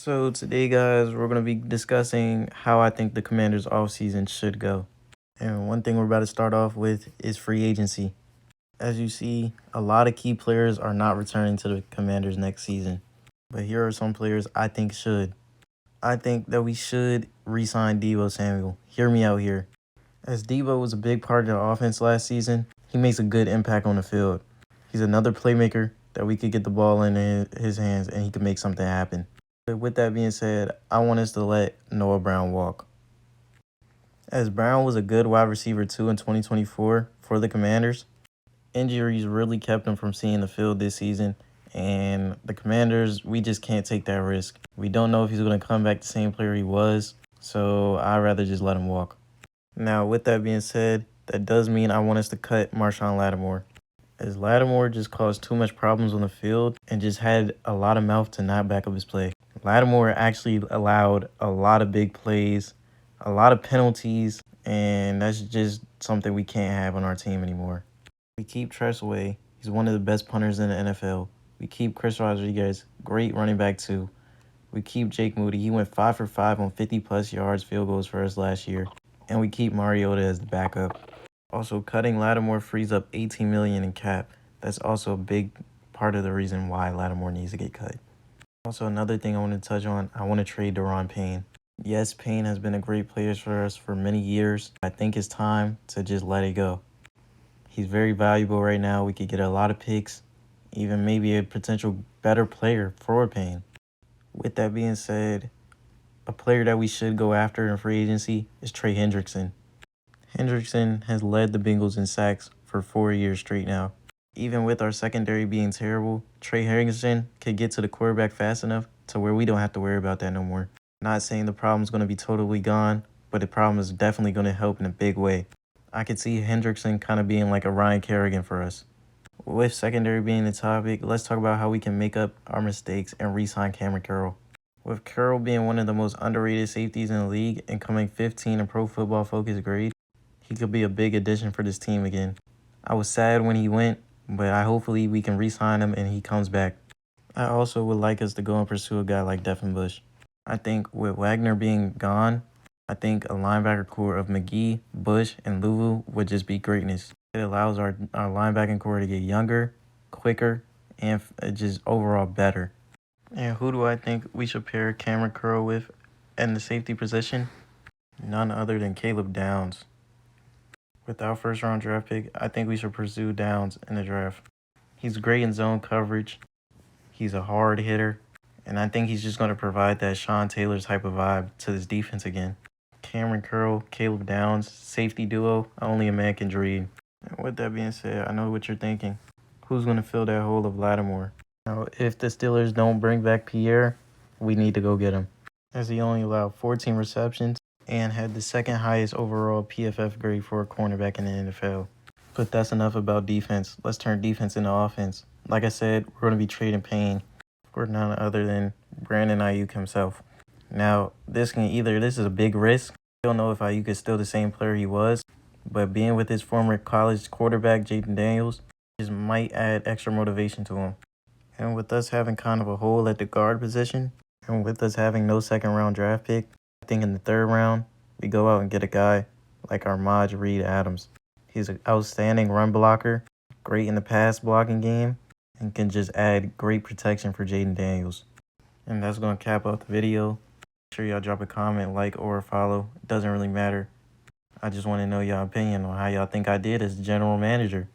So today, guys, we're going to be discussing how I think the Commanders' offseason should go. And one thing we're about to start off with is free agency. As you see, a lot of key players are not returning to the Commanders next season. But here are some players I think should. I think that we should re-sign Deebo Samuel. Hear me out here. As Deebo was a big part of the offense last season, he makes a good impact on the field. He's another playmaker that we could get the ball in his hands and he could make something happen. But with that being said, I want us to let Noah Brown walk. As Brown was a good wide receiver too in 2024 for the Commanders, injuries really kept him from seeing the field this season. And the Commanders, we just can't take that risk. We don't know if he's going to come back the same player he was, so I'd rather just let him walk. Now, with that being said, that does mean I want us to cut Marshawn Lattimore, as Lattimore just caused too much problems on the field and just had a lot of mouth to not back up his play. Lattimore actually allowed a lot of big plays, a lot of penalties, and that's just something we can't have on our team anymore. We keep Tressway. He's one of the best punters in the NFL. We keep Chris Rodriguez, great running back too. We keep Jake Moody. He went 5 for 5 on 50-plus yards field goals for us last year. And we keep Mariota as the backup. Also, cutting Lattimore frees up $18 million in cap. That's also a big part of the reason why Lattimore needs to get cut. Also, another thing I want to touch on, I want to trade Daron Payne. Yes, Payne has been a great player for us for many years. I think it's time to just let it go. He's very valuable right now. We could get a lot of picks, even maybe a potential better player for Payne. With that being said, a player that we should go after in free agency is Trey Hendrickson. Hendrickson has led the Bengals in sacks for 4 years straight now. Even with our secondary being terrible, Trey Hendrickson could get to the quarterback fast enough to where we don't have to worry about that no more. Not saying the problem's going to be totally gone, but the problem is definitely going to help in a big way. I could see Hendrickson kind of being like a Ryan Kerrigan for us. With secondary being the topic, let's talk about how we can make up our mistakes and re-sign Cameron Curl. With Curl being one of the most underrated safeties in the league and coming 15 in Pro Football Focus grade, he could be a big addition for this team again. I was sad when he went, but hopefully we can re-sign him and he comes back. I also would like us to go and pursue a guy like Devin Bush. I think with Wagner being gone, I think a linebacker core of McGee, Bush, and Louvu would just be greatness. It allows our linebacking core to get younger, quicker, and just overall better. And who do I think we should pair Cameron Curl with in the safety position? None other than Caleb Downs. With our first-round draft pick, I think we should pursue Downs in the draft. He's great in zone coverage. He's a hard hitter. And I think he's just going to provide that Sean Taylor type of vibe to this defense again. Cameron Curl, Caleb Downs, safety duo, only a man can dream. And with that being said, I know what you're thinking. Who's going to fill that hole of Lattimore? Now, if the Steelers don't bring back Pierre, we need to go get him, as he only allowed 14 receptions and had the second highest overall PFF grade for a cornerback in the NFL. But that's enough about defense. Let's turn defense into offense. Like I said, we're going to be trading Payne for none other than Brandon Ayuk himself. Now, this is a big risk. I don't know if Ayuk is still the same player he was, but being with his former college quarterback, Jaden Daniels, just might add extra motivation to him. And with us having kind of a hole at the guard position, and with us having no second-round draft pick, I think in the third round, we go out and get a guy like Armaj Reed Adams. He's an outstanding run blocker, great in the pass blocking game, and can just add great protection for Jaden Daniels. And that's going to cap out the video. Make sure y'all drop a comment, like, or a follow. It doesn't really matter. I just want to know y'all opinion on how y'all think I did as the general manager.